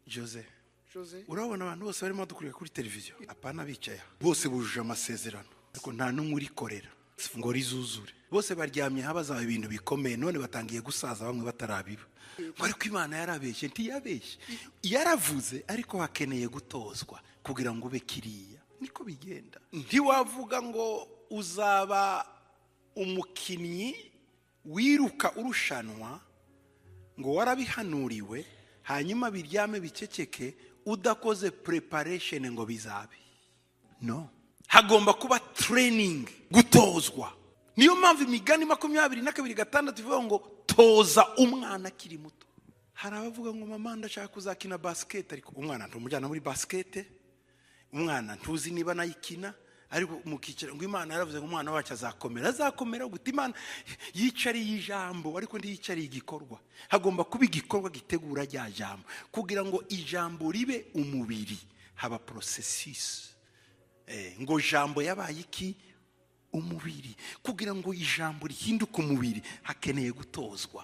Jose urabona abantu bose barimo dukurira kuri televiziyo apana bicaye bose bujuje amasezerano ariko nta numwe urikorera ngo rizuzure bose baryamye habazaba ibintu bikomeye none batangiye gusaza bamwe batarabiba ariko Imana yarabeshye ntiyabeshye yaravuze ariko hakeneye gutozwa kugira ngo ube kiriya niko bigenda ntiwavuga ngo uzaba umukinnyi wiruka urushanwa ngo warabihanuriwe hanyuma biryame biceceke udakoze preparation ngo bizabe no hagomba kuba training gutozwa niyo mpamvu imigani 22:6 ivuga ngo toza umwana akiri muto hari abavuga ngo mama ndashaka kuzakina basket ariko umwana ntumujyana muri basket umwana ntuzi niba nayikina ariko mukicira ngo Imana yaravuze ngo umwana wacu azakomera guta Imana yicari y'ijambo ariko ndi yicari igikorwa hagomba kuba igikorwa gitegura rya jambo kugira ngo ijambo ribe umubiri haba processus ngo jambo yabaye iki umubiri kugira ngo ijambo rihinduke umubiri hakeneye gutozwa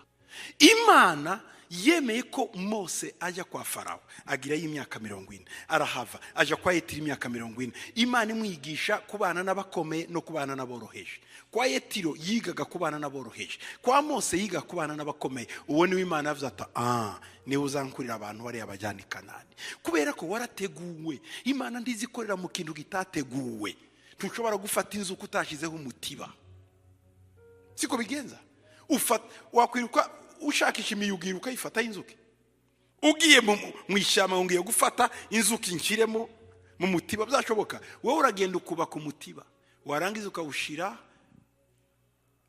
Imana yemeye ko Mose ajya kwa Farawo agira y'imyaka 40 arahava aja kwa Yetiro imyaka 40 Imana imwigisha kubana n'abakomeye no kubana n'aboroheje kwa Yetiro yigaga kubana n'aboroheje kwa Mose yiga kubana n'abakomeye uwo ni Imana yavuze ati ni uzankurira abantu bari abajyana i Kanani kubera ko warateguwe Imana ndizikorera mu kintu gitateguwe ntushobora gufata inzu kutashizeho umutiba siko bigenza wakwiruka ushakisha imiyugira ukayifata inzuki ugiye mu ishyamba ngiye gufata inzuki nshiremo mu mutiba byashoboka wowe uragenda ukubaka umutiba warangiza ukawushira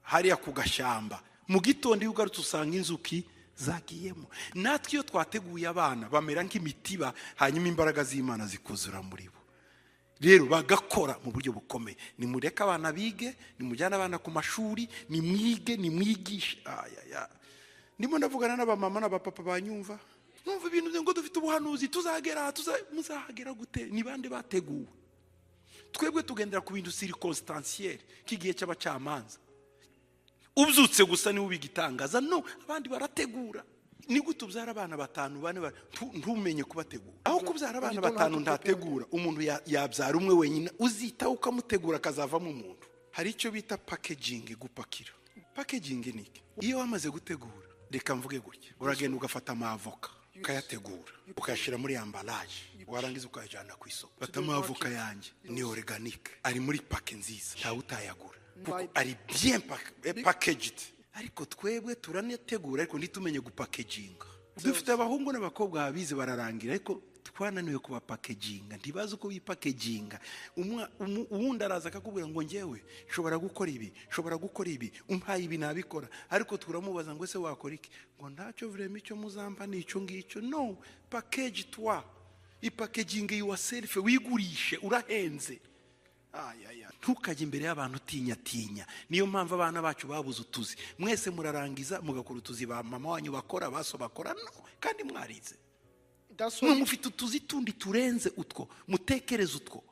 hariya ku gashamba mu gitondo ugarutse usanga inzuki zagiyemo natwe iyo twateguye abana bamera nk'imitiba hanyuma imbaraga z'Imana zikuzura muri bo rero bagakora mu buryo bukomeye ni mureka abana bige ni mujyana abana ku mashuri ni mwige ni mwigishe ndimo ndavugana n'abamama n'abapapa banyumva numva ibintu ngo dufite ubuhanuzi muzahagera gute ni bande bateguwe twebwe tugendera ku bintu circonstanciel kigiye cy'abacamanza ubyutse gusa ni ubigitangaza no abandi barategura ni gutubyara abana 5 bane ntumenye kubategura aho kubyara abana 5 ntategura umuntu yabyara umwe wenyine uzita ukamutegura kazavamo umuntu hari icyo bita packaging gupakira packaging niki iyo wamaze gutegura reka mvuge gutya uragenda ugafata amavoka ukayategura ukayashira muri emballage warangiza ukayajana ku isoko fata amavoka yanjye ni organique ari muri pack nziza nta utayagura kuko ari bien packaged ariko twebwe turanetegura ariko ntitumenye gupackaging dufite abahungu n'abakobwa babize bararangira ariko twananiwe kuba packaging ndibaza uko bipackaginga uwundi araza akakubwira ngo ngewe shobora gukora ibi umpaye ibi nabikora ariko turamubaza ngo ese wakora iki ngo ntacyo vrema icyo muzamba nicyo ngicyo no package toi ipackaging yourself wigurishe urahenze ntukajye imbere y'abantu tinya niyo mpamvu abana bacu babuze utuzi mwese murarangiza mugakora utuzi ba mama wanyu bakora baso bakora no kandi mwarize mufite utuzi tundi turenze utwo mutekereze utwo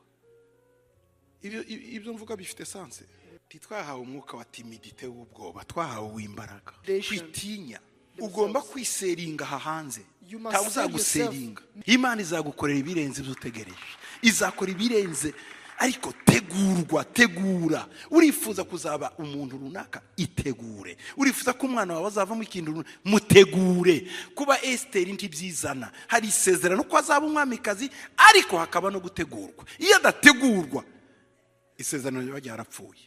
ibyo mvuga bifite sanse titwahawe umwuka wa timidite w'ubwoba twahawe imbaraga kwitinya ugomba kwiseringa hanze nta uzaguseringa Imana izagukorera ibirenze ibyo utegereje izakora ibirenze ariko tegura urifuza kuzaba umuntu runaka itegure urifuza ko umwana wawe azavamo ikintu mutegure kuba Esteri ntibyizana hari isezerano ko azaba umwamikazi ariko hakaba no gutegurwa iyo adategurwa isezerano ryarapfuye